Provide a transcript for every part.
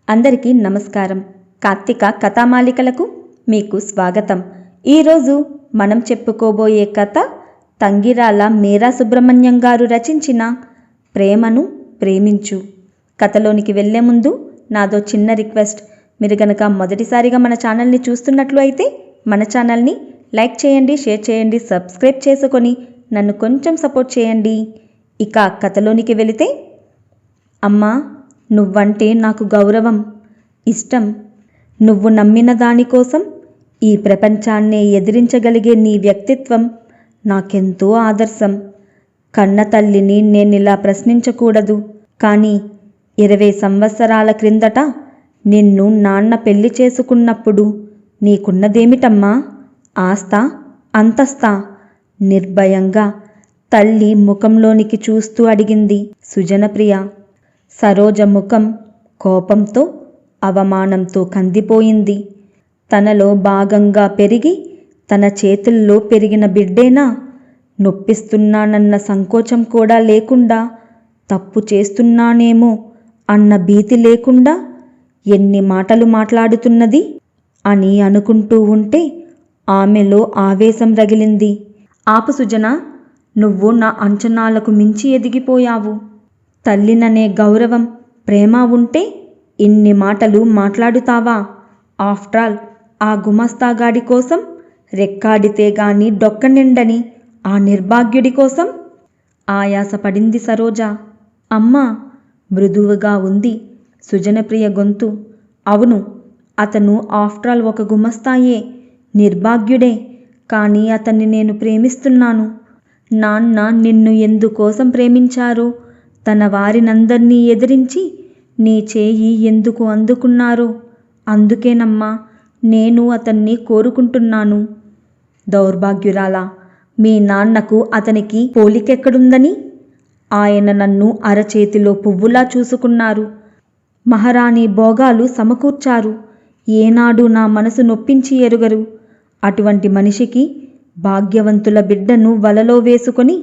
అందరికీ నమస్కారం. కార్తీక కథామాలికలకు మీకు స్వాగతం. ఈరోజు మనం చెప్పుకోబోయే కథ తంగిరాల మీరా సుబ్రహ్మణ్యం గారు రచించిన ప్రేమను ప్రేమించు. కథలోనికి వెళ్లే ముందు నాదో చిన్న రిక్వెస్ట్. మీరు కనుక మొదటిసారిగా మన ఛానల్ని చూస్తున్నట్లు అయితే మన ఛానల్ని లైక్ చేయండి, షేర్ చేయండి, సబ్స్క్రైబ్ చేసుకొని నన్ను కొంచెం సపోర్ట్ చేయండి. ఇక కథలోనికి వెళితే, అమ్మా, నువ్వంటే నాకు గౌరవం, ఇష్టం. నువ్వు నమ్మిన దానికోసం ఈ ప్రపంచాన్నే ఎదిరించగలిగే నీ వ్యక్తిత్వం నాకెంతో ఆదర్శం. కన్న తల్లిని నేనిలా ప్రశ్నించకూడదు, కానీ 20 సంవత్సరాల క్రిందట నిన్ను నాన్న పెళ్లి చేసుకున్నప్పుడు నీకున్నదేమిటమ్మా? ఆస్తా, అంతస్తా? నిర్భయంగా తల్లి ముఖంలోనికి చూస్తూ అడిగింది సుజనప్రియ. సరోజ ముఖం కోపంతో, అవమానంతో కందిపోయింది. తనలో భాగంగా పెరిగి తన చేతుల్లో పెరిగిన బిడ్డేనా? నొప్పిస్తున్నానన్న సంకోచం కూడా లేకుండా, తప్పు చేస్తున్నానేమో అన్న భీతి లేకుండా ఎన్ని మాటలు మాట్లాడుతున్నది అని అనుకుంటూ ఉంటే ఆమెలో ఆవేశం రగిలింది. ఆపు సుజన, నువ్వు నా అంచనాలకు మించి ఎదిగిపోయావు. తల్లిననే గౌరవం, ప్రేమ ఉంటే ఇన్ని మాటలు మాట్లాడుతావా? ఆఫ్టర్ ఆల్ ఆ గుమస్తాగాడి కోసం రెక్కాడితే గాని డొక్క నిండని ఆ నిర్భాగ్యుడి కోసం ఆయాసపడింది సరోజ. అమ్మా, మృదువుగా ఉంది సుజనప్రియ గొంతు. అవును, అతను ఆఫ్టర్ ఆల్ ఒక గుమస్తాయే, నిర్భాగ్యుడే. కానీ అతన్ని నేను ప్రేమిస్తున్నాను. నాన్న నిన్ను ఎందుకోసం ప్రేమించారో, తన వారినందర్నీ ఎదిరించి నీ చేయి ఎందుకు అందుకున్నారో అందుకేనమ్మా నేను అతన్ని కోరుకుంటున్నాను. దౌర్భాగ్యురాలా, మీ నాన్నకు అతనికి పోలికెక్కడుందని? ఆయన నన్ను అరచేతిలో పువ్వులా చూసుకున్నారు. మహారాణి భోగాలు సమకూర్చారు. ఏనాడు నా మనసు నొప్పించి ఎరుగరు. అటువంటి మనిషికి భాగ్యవంతుల బిడ్డను వలలో వేసుకొని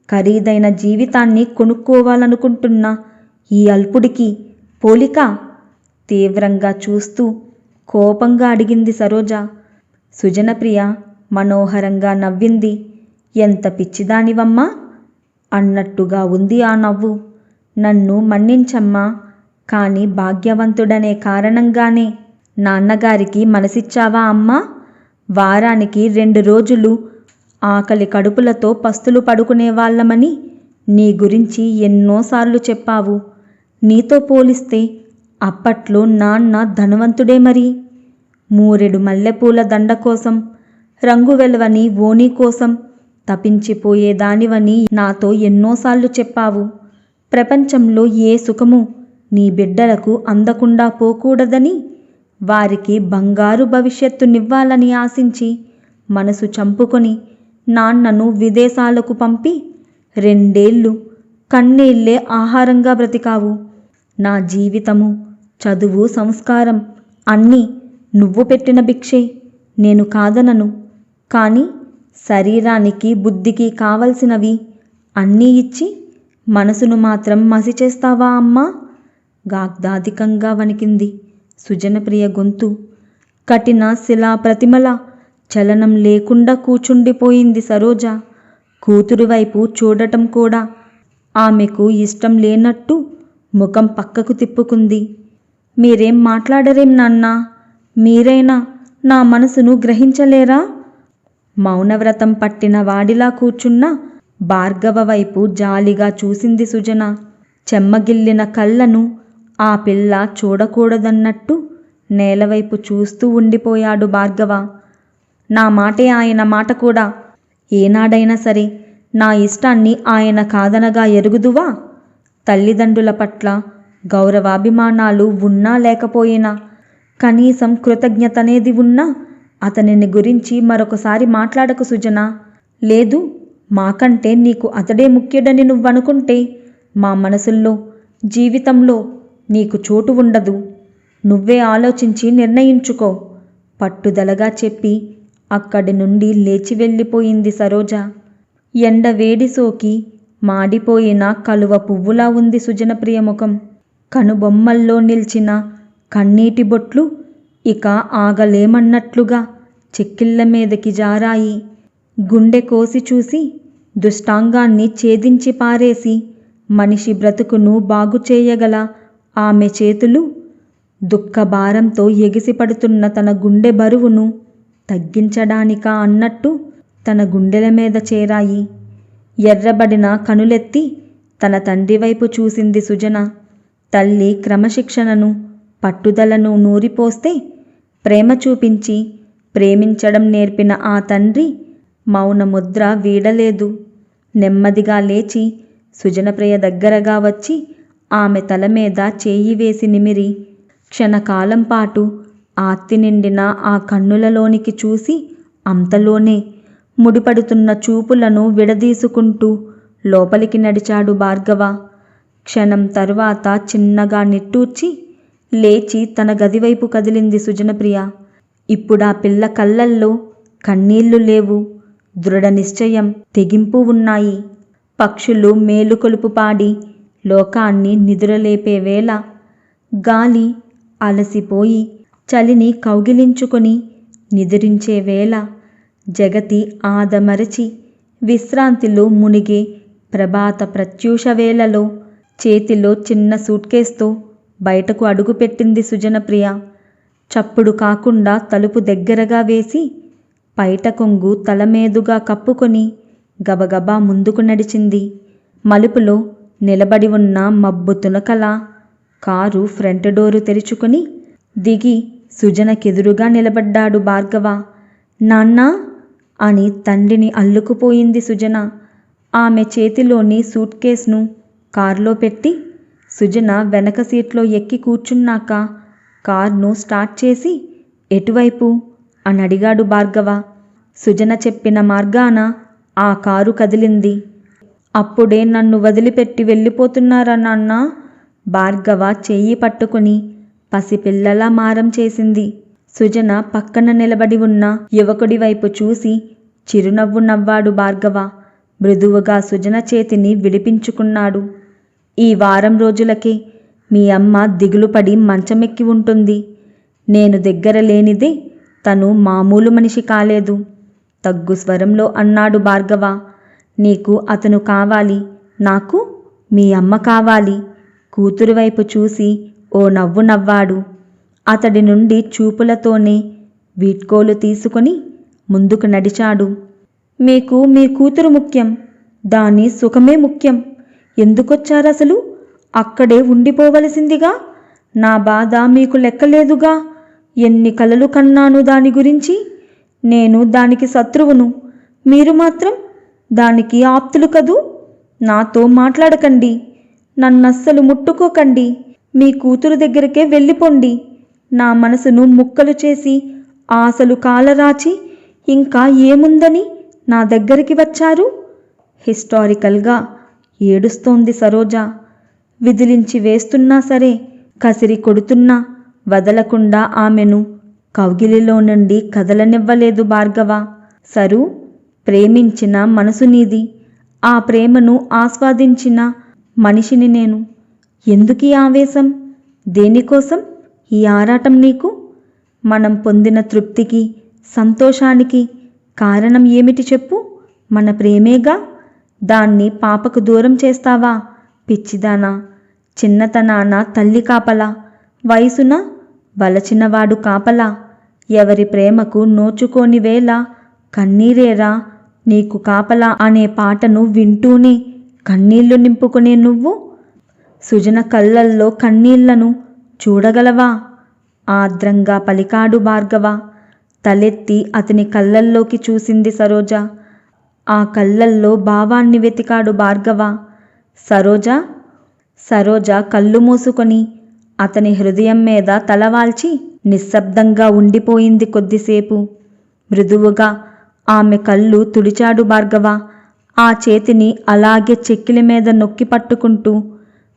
ఖరీదైన జీవితాన్ని కొనుక్కోవాలనుకుంటున్న ఈ అల్పుడికి పోలిక? తీవ్రంగా చూస్తూ కోపంగా అడిగింది సరోజ. సుజనప్రియ మనోహరంగా నవ్వింది. ఎంత పిచ్చిదానివమ్మా అన్నట్టుగా ఉంది ఆ నవ్వు. నన్ను మన్నించమ్మా, కానీ భాగ్యవంతుడనే కారణంగానే నాన్నగారికి మనసిచ్చావా అమ్మా? వారానికి 2 రోజులు ఆకలి కడుపులతో పస్తులు పడుకునేవాళ్ళమని నీ గురించి ఎన్నోసార్లు చెప్పావు. నీతో పోలిస్తే అప్పట్లో నాన్న ధనవంతుడే మరి. 3 మల్లెపూల దండ కోసం, రంగు వెలవని ఓణీ కోసం తపించిపోయేదానివని నాతో ఎన్నోసార్లు చెప్పావు. ప్రపంచంలో ఏ సుఖము నీ బిడ్డలకు అందకుండా పోకూడదని, వారికి బంగారు భవిష్యత్తునివ్వాలని ఆశించి మనసు చంపుకొని నాన్నను విదేశాలకు పంపి 2 ఏళ్ళు కన్నీళ్లే ఆహారంగా బ్రతికావు. నా జీవితము, చదువు, సంస్కారం అన్నీ నువ్వు పెట్టిన భిక్షే, నేను కాదనను. కానీ శరీరానికి బుద్ధికి కావలసినవి అన్నీ ఇచ్చి మనసును మాత్రం మసి చేస్తావా అమ్మా? గాగ్దాధికంగా వణికింది సుజనప్రియ గొంతు. కఠిన శిలా ప్రతిమల చలనం లేకుండా కూచుండిపోయింది సరోజ. కూతురు వైపు చూడటం కూడా ఆమెకు ఇష్టం లేనట్టు ముఖం పక్కకు తిప్పుకుంది. మీరేం మాట్లాడరేం నాన్నా? మీరైనా నా మనసును గ్రహించలేరా? మౌనవ్రతం పట్టిన వాడిలా కూర్చున్న భార్గవ వైపు జాలిగా చూసింది సుజన. చెమ్మగిల్లిన కళ్ళను ఆ పిల్ల చూడకూడదన్నట్టు నేలవైపు చూస్తూ ఉండిపోయాడు భార్గవ. నా మాటే ఆయన మాట కూడా. ఏనాడైనా సరే నా ఇష్టాన్ని ఆయన కాదనగా ఎరుగుదువా? తల్లిదండ్రుల పట్ల గౌరవాభిమానాలు ఉన్నా లేకపోయినా, కనీసం కృతజ్ఞతనేది ఉన్నా అతనిని గురించి మరొకసారి మాట్లాడకు సుజన. లేదు, మాకంటే నీకు అతడే ముఖ్యుడని నువ్వనుకుంటే మా మనసుల్లో, జీవితంలో నీకు చోటు ఉండదు. నువ్వే ఆలోచించి నిర్ణయించుకో పట్టుదలగా చెప్పి అక్కడి నుండి లేచి వెళ్ళిపోయింది సరోజ. ఎండ వేడి సోకి మాడిపోయిన కలువ పువ్వులా ఉంది సుజనప్రియ ముఖం. కనుబొమ్మల్లో నిల్చిన కన్నీటి బొట్లు ఇక ఆగలేమన్నట్లుగా చెక్కిళ్ళ మీదకి జారాయి. గుండె కోసి చూసి దుష్టాంగాన్ని ఛేదించి పారేసి మనిషి బ్రతుకును బాగుచేయగల ఆమె చేతులు దుఃఖభారంతో ఎగిసిపడుతున్న తన గుండె బరువును తగ్గించడానికా అన్నట్టు తన గుండెల మీద చేరాయి. ఎర్రబడిన కనులెత్తి తన తండ్రి వైపు చూసింది సుజన. తల్లి క్రమశిక్షణను పట్టుదలను నూరిపోస్తే ప్రేమ చూపించి ప్రేమించడం నేర్పిన ఆ తండ్రి మౌనముద్ర వీడలేదు. నెమ్మదిగా లేచి సుజనప్రియ దగ్గరగా వచ్చి ఆమె తల మీద చేయి వేసి నిమిరి క్షణకాలం పాటు ఆర్తి నిండిన ఆ కన్నులలోనికి చూసి అంతలోనే ముడిపడుతున్న చూపులను విడదీసుకుంటూ లోపలికి నడిచాడు భార్గవ. క్షణం తరువాత చిన్నగా నిట్టూర్చి లేచి తన గదివైపు కదిలింది సుజనప్రియ. ఇప్పుడా పిల్ల కళ్ళల్లో కన్నీళ్లు లేవు, దృఢ నిశ్చయం, తెగింపు ఉన్నాయి. పక్షులు మేలుకొలుపు పాడి లోకాన్ని నిదురలేపే వేళ గాలి అలసిపోయి చలిని కౌగిలించుకొని నిద్రించే వేళ జగతి ఆదమరచి విశ్రాంతిలో మునిగే ప్రభాత ప్రత్యూష వేళలో చేతిలో చిన్న సూట్కేస్తో బయటకు అడుగుపెట్టింది సుజనప్రియ. చప్పుడు కాకుండా తలుపు దగ్గరగా వేసి పైట కొంగు తలమేదుగా కప్పుకొని గబగబా ముందుకు నడిచింది. మలుపులో నిలబడి ఉన్న మబ్బు తునకల కారు ఫ్రంట్ డోరు తెరుచుకొని దిగి సుజనకెదురుగా నిలబడ్డాడు భార్గవ. నాన్నా అని తండ్రిని అల్లుకుపోయింది సుజన. ఆమె చేతిలోని సూట్ కేసును కారులో పెట్టి సుజన వెనక సీట్లో ఎక్కి కూర్చున్నాక కార్ను స్టార్ట్ చేసి ఎటువైపు అని అడిగాడు భార్గవ. సుజన చెప్పిన మార్గాన ఆ కారు కదిలింది. అప్పుడే నన్ను వదిలిపెట్టి వెళ్ళిపోతున్నారా నాన్న? భార్గవ చెయ్యి పట్టుకుని పసిపిల్లలా మారం చేసింది. సుజన పక్కన నిలబడి ఉన్న యువకుడి వైపు చూసి చిరునవ్వు నవ్వాడు భార్గవ. మృదువుగా సుజన చేతిని విడిపించుకున్నాడు. ఈ వారం రోజులకే మీ అమ్మ దిగులుపడి మంచమెక్కి ఉంటుంది. నేను దగ్గర లేనిదే తను మామూలు మనిషి కాలేదు. తగ్గు స్వరంలో అన్నాడు భార్గవ. నీకు అతను కావాలి, నాకు మీ అమ్మ కావాలి. కూతురు వైపు చూసి ఓ నవ్వు నవ్వాడు. అతడి నుండి చూపులతోనే వీడ్కోలు తీసుకొని ముందుకు నడిచాడు. మీకు మీ కూతురు ముఖ్యం, దాని సుఖమే ముఖ్యం. ఎందుకొచ్చారసలు? అక్కడే ఉండిపోవలసిందిగా. నా బాధ మీకు లెక్కలేదుగా. ఎన్ని కలలు కన్నాను దాని గురించి. నేను దానికి శత్రువును, మీరు మాత్రం దానికి ఆప్తులు కదూ. నాతో మాట్లాడకండి, నన్నస్సలు ముట్టుకోకండి. మీ కూతురు దగ్గరకే వెళ్ళిపోండి. నా మనసును ముక్కలు చేసి ఆశలు కాలరాచి ఇంకా ఏముందని నా దగ్గరికి వచ్చారు? హిస్టారికల్గా ఏడుస్తోంది సరోజ. విదిలించి వేస్తున్నా సరే, కసిరి కొడుతున్నా వదలకుండా ఆమెను కౌగిలిలో నుండి కదలనివ్వలేదు భార్గవ. సరు, ప్రేమించిన మనసు నీది, ఆ ప్రేమను ఆస్వాదించిన మనిషిని నేను. ఎందుకీ ఆవేశం? దేనికోసం ఈ ఆరాటం నీకు? మనం పొందిన తృప్తికి, సంతోషానికి కారణం ఏమిటి చెప్పు? మన ప్రేమేగా. దాన్ని పాపకు దూరం చేస్తావా పిచ్చిదానా? చిన్నతనాన తల్లి కాపలా, వయసున వలచినవాడు కాపలా. ఎవరి ప్రేమకు నోచుకోని వేళ కన్నీరేరా నీకు కాపలా అనే పాటను వింటూనే కన్నీళ్లు నింపుకునే నువ్వు సుజన కళ్ళల్లో కన్నీళ్లను చూడగలవా? ఆర్ద్రంగా పలికాడు భార్గవ. తలెత్తి అతని కళ్ళల్లోకి చూసింది సరోజ. ఆ కళ్ళల్లో భావాన్ని వెతికాడు భార్గవ. సరోజ. సరోజ కళ్ళు మూసుకొని అతని హృదయం మీద తలవాల్చి నిశ్శబ్దంగా ఉండిపోయింది కొద్దిసేపు. మృదువుగా ఆమె కళ్ళు తుడిచాడు భార్గవ. ఆ చేతిని అలాగే చెక్కిలి మీద నొక్కి పట్టుకుంటూ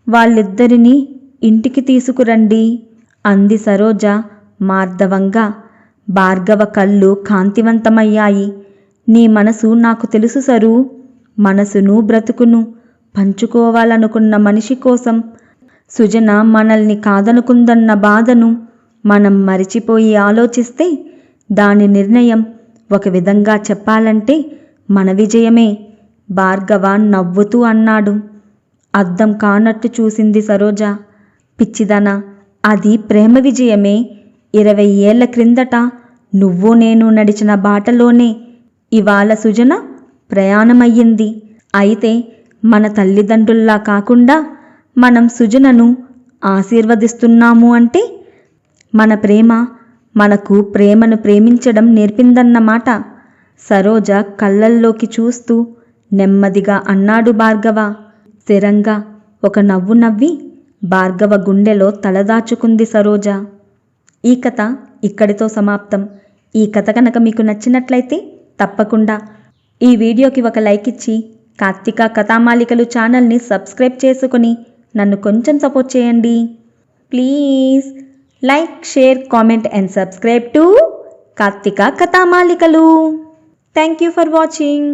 వాళ్ళిద్దరినీ ఇంటికి తీసుకురండి అంది సరోజ మార్దవంగా. భార్గవ కళ్ళు కాంతివంతమయ్యాయి. నీ మనసు నాకు తెలుసు సరు. మనసును బ్రతుకును పంచుకోవాలనుకున్న మనిషి కోసం సుజన మనల్ని కాదనుకుందన్న బాధను మనం మరిచిపోయి ఆలోచిస్తే దాని నిర్ణయం ఒక విధంగా చెప్పాలంటే మన విజయమే. భార్గవ నవ్వుతూ అన్నాడు. అర్థం కానట్టు చూసింది సరోజ. పిచ్చిదనా, అది ప్రేమ విజయమే. 20 ఏళ్ల క్రిందట నువ్వు నేను నడిచిన బాటలోనే ఇవాళ సుజన ప్రయాణమయ్యింది. అయితే మన తల్లిదండ్రుల్లా కాకుండా మనం సుజనను ఆశీర్వదిస్తున్నాము అంటే మన ప్రేమ మనకు ప్రేమను ప్రేమించడం నేర్పిందన్నమాట. సరోజ కళ్ళల్లోకి చూస్తూ నెమ్మదిగా అన్నాడు భార్గవ. స్థిరంగా ఒక నవ్వు నవ్వి భార్గవ గుండెలో తలదాచుకుంది సరోజ. ఈ కథ ఇక్కడితో సమాప్తం. ఈ కథ కనుక మీకు నచ్చినట్లయితే తప్పకుండా ఈ వీడియోకి ఒక లైక్ ఇచ్చి కార్తిక కథామాలికలు ఛానల్ని సబ్స్క్రైబ్ చేసుకొని నన్ను కొంచెం సపోర్ట్ చేయండి. Please like, share, comment and subscribe to Karthika కథామాలికలు. Thank you for watching.